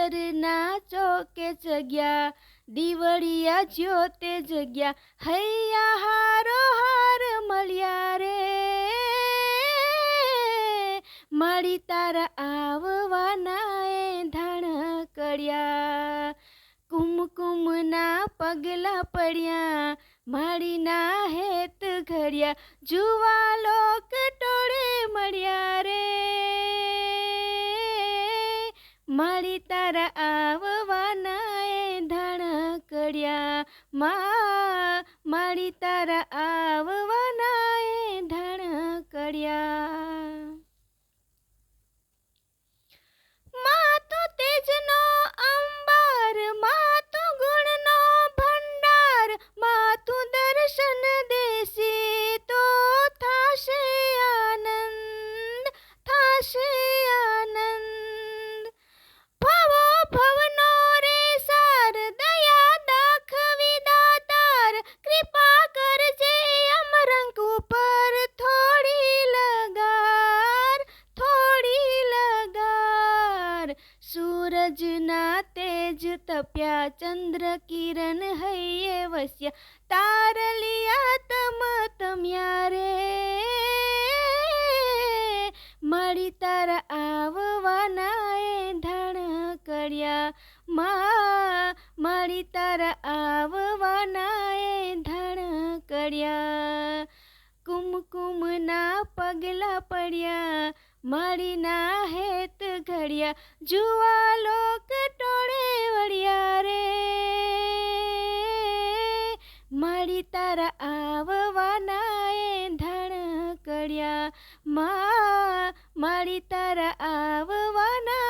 ઘરના ચોકે જગ્યા, દીવડિયા જ્યોતે જગ્યા, હૈયા હારો હાર મળ્યા રે, મળી તારા આવવાના એ ધણકડિયા, કુમકુમના પગલા પડ્યા, માળીના હેત ઘડ્યા, જુવા લોક ટોળે મળ્યા રે, મળી તારા આવવાના એ ધણકડિયા, મળી તારા આવવાના એ ધણકડિયા. માતું તેજનો અંબાર, માતું ગુણનો ભંડાર, માતું દર્શન દેશી તો થાશે આનંદ, થાશે આનંદ. ભવો ભવનો રે સાર, દયા દાખવી દાતાર, કૃપા કરજે અમરંક ઉપર થોડી લગાર, થોડી લગાર. સૂરજના તેજ તપ્યા, ચંદ્ર કિરણ હૈયે વસ્યા, તારલિયા તમ તમ્યા રે, મળી તારા આવવાના એ ધણકડિયા, મળી તારા આવવાના એ ધણકડિયા, કુમકુમના પગલા પડ્યા, માળીના હેત ઘડ્યા, જુવા લોક ટોળે વળ્યા રે, મળી તારા આવવાના એ ધણકડિયા, મળી તારા આવવાના